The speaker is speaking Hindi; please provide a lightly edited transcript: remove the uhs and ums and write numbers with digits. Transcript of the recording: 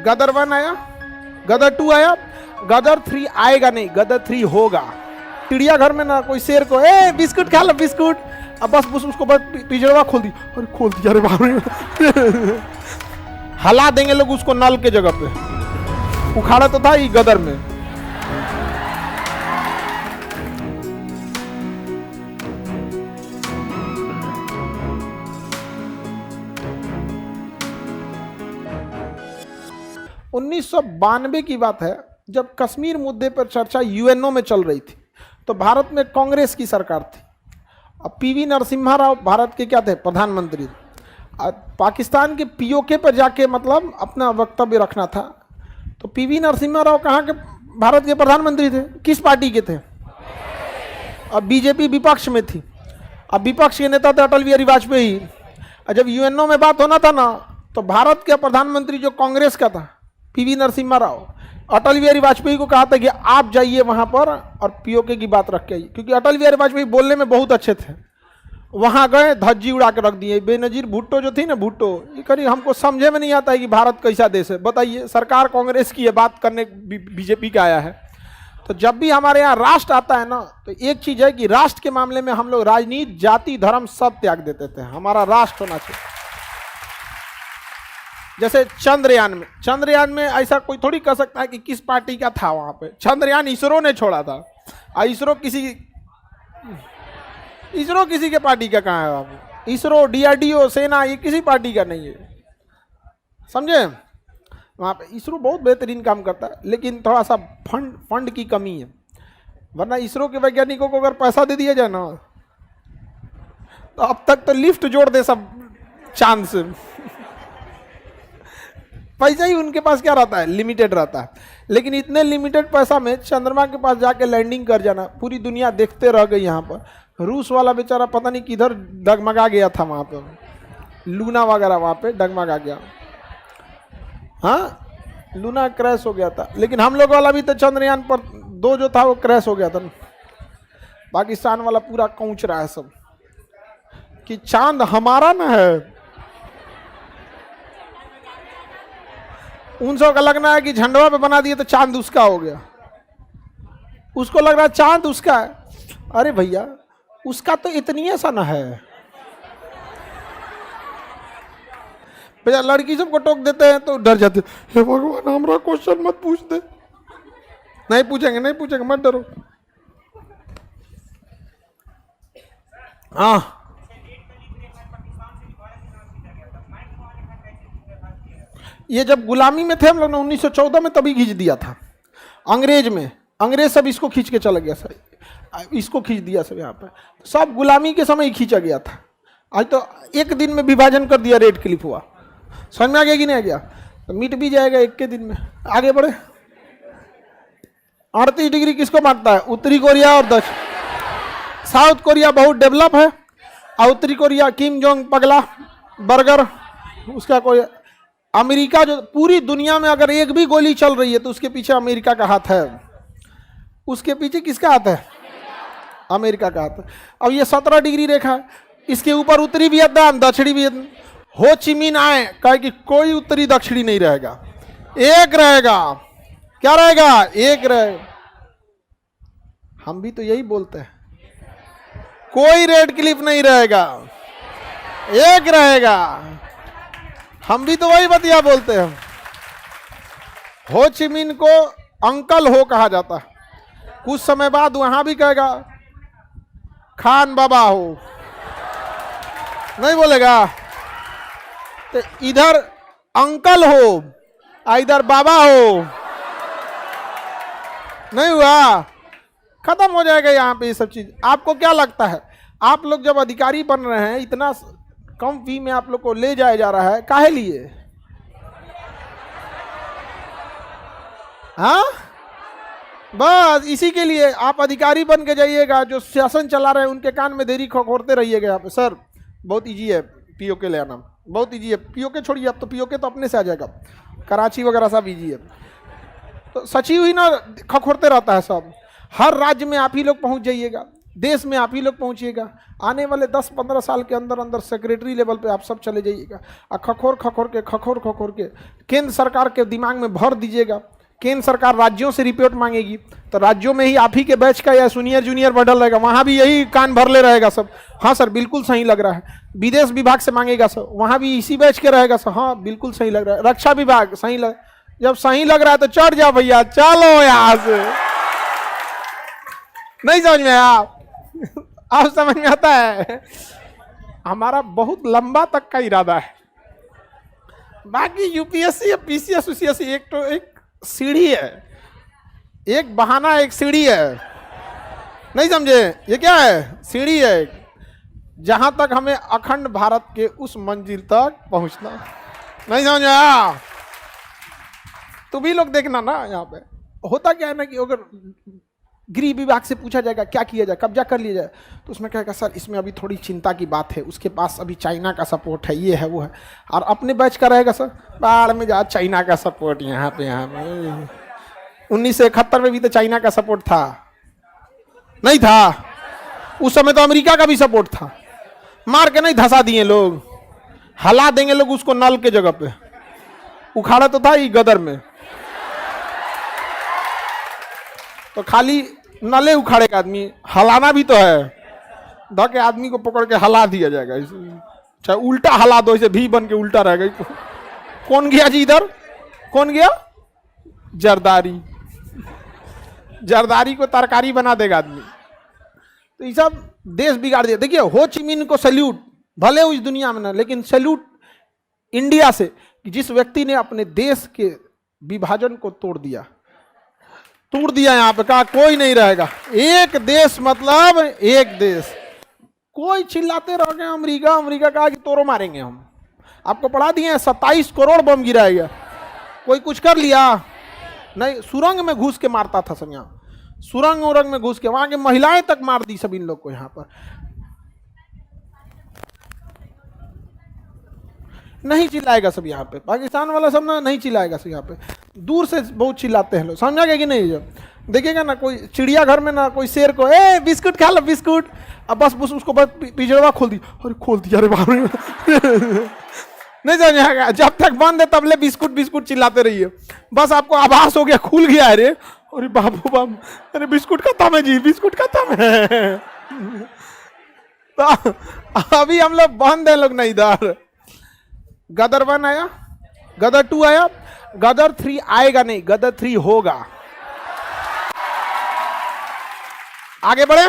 गदर 1 आया, गदर 2 आया, गदर 3 आएगा नहीं, गदर 3 होगा। चिड़ियाघर में ना कोई शेर को ए बिस्कुट खा लो बिस्कुट, अब बस उसको बस पिंजरा खोल दी, अरे खोल दिया, अरे बाप रे हला देंगे लोग उसको नल के जगह पे। उखाड़ा तो था ही गदर में। उन्नीस की बात है, जब कश्मीर मुद्दे पर चर्चा यूएनओ में चल रही थी, तो भारत में कांग्रेस की सरकार थी। अब पीवी नरसिम्हा राव भारत के क्या थे, प्रधानमंत्री। पाकिस्तान के पीओके पर जाके मतलब अपना वक्तव्य रखना था, तो पीवी नरसिम्हा राव कहाँ के भारत के प्रधानमंत्री थे, किस पार्टी के थे? अब बीजेपी विपक्ष में थी। अब विपक्ष के नेता थे अटल बिहारी वाजपेयी। और जब यूएनओ में बात होना था ना, तो भारत के प्रधानमंत्री जो कांग्रेस का था पीवी नरसिम्हा राव, अटल बिहारी वाजपेयी को कहा था कि आप जाइए वहां पर और पीओके की बात रख के आइए, क्योंकि अटल बिहारी वाजपेयी बोलने में बहुत अच्छे थे। वहां गए, धज्जी उड़ा के रख दिए। बेनजीर भुट्टो जो थी ना, भुट्टो, ये करीब हमको समझे में नहीं आता है कि भारत कैसा देश है। बताइए, सरकार कांग्रेस की है, बात करने बीजेपी का आया है। तो जब भी हमारे यहाँ राष्ट्र आता है ना, तो एक चीज है कि राष्ट्र के मामले में हम लोग राजनीति, जाति, धर्म सब त्याग देते थे। हमारा राष्ट्र होना चाहिए। जैसे चंद्रयान में ऐसा कोई थोड़ी कह सकता है कि किस पार्टी का था वहां पे। चंद्रयान इसरो ने छोड़ा था, और इसरो किसी के पार्टी का कहाँ है बाबू? इसरो, डीआरडीओ, सेना, ये किसी पार्टी का नहीं है, समझे? वहाँ पे इसरो बहुत बेहतरीन काम करता है, लेकिन थोड़ा सा फंड की कमी है। वरना इसरो के वैज्ञानिकों को अगर पैसा दे दिया जाए ना, तो अब तक तो लिफ्ट जोड़ दे सब चांद से। पैसा ही उनके पास क्या रहता है, लिमिटेड रहता है। लेकिन इतने लिमिटेड पैसा में चंद्रमा के पास जाके लैंडिंग कर जाना, पूरी दुनिया देखते रह गई। यहाँ पर रूस वाला बेचारा पता नहीं किधर डगमगा गया था, वहाँ पे लूना वगैरह वहाँ पे डगमगा गया। हाँ, लूना क्रैश हो गया था। लेकिन हम लोग वाला भी तो चंद्रयान पर 2 जो था वो क्रैश हो गया था। पाकिस्तान वाला पूरा कौंच रहा है सब कि चांद हमारा ना है। उन सब का लगना है कि झंडवा पे बना दिए तो चांद उसका हो गया। उसको लग रहा है चांद उसका है। अरे भैया, उसका तो इतनी ऐसा ना है। भैया लड़की सबको टोक देते हैं तो डर जाते, हे भगवान हमारा क्वेश्चन मत पूछ दे। नहीं पूछेंगे, मत डरो। हाँ, ये जब गुलामी में थे हम लोग ने 1914 में, तभी खींच दिया था अंग्रेज सब इसको खींच के चला गया सर, इसको खींच दिया सब। यहाँ पे सब गुलामी के समय ही खींचा गया था। आज तो एक दिन में विभाजन कर दिया, रेड क्लिफ हुआ। समझ में आ गया कि नहीं आ गया? तो मिट भी जाएगा एक के दिन में। आगे बढ़े। 38 डिग्री किसको मारता है? उत्तरी कोरिया और दक्षिण। साउथ कोरिया बहुत डेवलप है, और उत्तरी कोरिया किम जोंग पगला बर्गर, उसका कोई। अमेरिका जो पूरी दुनिया में अगर एक भी गोली चल रही है तो उसके पीछे अमेरिका का हाथ है। उसके पीछे किसका हाथ है? अमेरिका का हाथ है। अब ये 17 डिग्री रेखा है, इसके ऊपर उत्तरी वियतनाम, दक्षिणी वियतनाम। हो ची मिन आए कहे कि कोई उत्तरी दक्षिणी नहीं रहेगा, एक रहेगा। क्या रहेगा? एक रहेगा। हम भी तो यही बोलते हैं, कोई रेड क्लिफ नहीं रहेगा, एक रहेगा। हम भी तो वही बतिया बोलते हैं। हो ची मिन को अंकल हो कहा जाता है। कुछ समय बाद वहां भी कहेगा खान बाबा हो, नहीं बोलेगा? तो इधर अंकल हो, इधर बाबा हो, नहीं हुआ? खत्म हो जाएगा यहाँ पे ये सब चीज। आपको क्या लगता है, आप लोग जब अधिकारी बन रहे हैं, इतना कम फी में आप लोग को ले जाया जा रहा है, काहे लिए? हाँ, बस इसी के लिए आप अधिकारी बन के जाइएगा। जो शासन चला रहे हैं उनके कान में देरी खोखोरते रहिएगा। यहाँ पे सर बहुत इजी है पीओके ले आना, बहुत इजी है। पीओके छोड़िए, अब तो पीओके तो अपने से आ जाएगा। कराची वगैरह सब इजी है। तो सचिव ही ना खखोरते रहता है सब। हर राज्य में आप ही लोग पहुंच जाइएगा। देश में आप ही लोग पहुंचिएगा। आने वाले 10-15 साल के अंदर अंदर सेक्रेटरी लेवल पे आप सब चले जाइएगा। और खखोर के केंद्र सरकार के दिमाग में भर दीजिएगा। केंद्र सरकार राज्यों से रिपोर्ट मांगेगी तो राज्यों में ही आप ही के बैच का या सीनियर जूनियर बढ़ल रहेगा, वहां भी यही कान भर ले रहेगा सब। हाँ सर बिल्कुल सही लग रहा है। विदेश विभाग से मांगेगा सर, वहां भी इसी बैच के रहेगा सर। हाँ बिल्कुल सही लग रहा है। रक्षा विभाग सही लग, जब सही लग रहा है तो चढ़ जाओ भैया, चलो यहां से। नहीं समझ में आप समझ में आता है। हमारा बहुत लंबा तक का इरादा है। बाकी यूपीएससी या पीसीएस उसीएससी एक सीढ़ी है, एक बहाना, एक सीढ़ी है। नहीं समझे? ये क्या है? सीढ़ी है, जहां तक हमें अखंड भारत के उस मंजिल तक पहुंचना। नहीं समझ आया? तो भी लोग देखना ना, यहाँ पे होता क्या है ना कि अगर गृह विभाग से पूछा जाएगा क्या किया जाए, कब्जा कर लिया जाए, तो उसमें कहेगा सर इसमें अभी थोड़ी चिंता की बात है, उसके पास अभी चाइना का सपोर्ट है, ये है वो है। और अपने बैच का रहेगा सर बाढ़ में जा, चाइना का सपोर्ट यहाँ पे 1971 में भी तो चाइना का सपोर्ट था, नहीं था? उस समय तो अमेरिका का भी सपोर्ट था। मार के नहीं धसा दिए लोग, हला देंगे लोग उसको नल के जगह पे। उखाड़ा तो था ही गदर में, तो खाली नले उखाड़ेगा आदमी, हलाना भी तो है। ध के आदमी को पकड़ के हला दिया जाएगा, चाहे उल्टा हला दो, इसे भी बन के उल्टा रहेगा। कौन गया जी इधर? कौन गया? जरदारी। जरदारी को तरकारी बना देगा आदमी। तो ये सब देश बिगाड़ दिया। देखिए हो ची मिन्ह को सैल्यूट, भले उस दुनिया में ना, लेकिन सैल्यूट इंडिया से कि जिस व्यक्ति ने अपने देश के विभाजन को तोड़ दिया यहाँ पे। कहा कोई नहीं रहेगा, एक देश मतलब एक देश। कोई चिल्लाते रह गए अमेरिका अमेरिका, कहा कि तोरो मारेंगे हम। आपको पढ़ा दिए 27 करोड़ बम गिराया गया, कोई कुछ कर लिया नहीं। सुरंग में घुस के मारता था सब, यहाँ सुरंग उरंग में घुस के, वहां के महिलाएं तक मार दी सब इन लोग को। यहाँ पर नहीं चिल्लाएगा सब, यहाँ पे पाकिस्तान वाला सब ना नहीं चिल्लाएगा सब। यहाँ पे दूर से बहुत चिल्लाते हैं लोग, समझा गया कि नहीं? जब देखिएगा ना कोई चिड़ियाघर में ना कोई शेर को ए बिस्कुट खा लो बिस्कुट, अब बस उसको बस पिजड़वा खोल दी, अरे खोल दिया, अरे बाप रे। नहीं समझा? जब तक बंद है तब ले बिस्कुट बिस्कुट चिल्लाते रहिए। बस आपको आभास हो गया खुल गया, अरे अरे बाबू बाबू, अरे बिस्कुट खत्म है जी, बिस्कुट खत्म है। तो अभी हम लोग बंद है लोग नहीं इधर। गदर 1 आया, गदर 2 आया, गदर 3 आएगा नहीं, गदर 3 होगा। आगे बढ़े।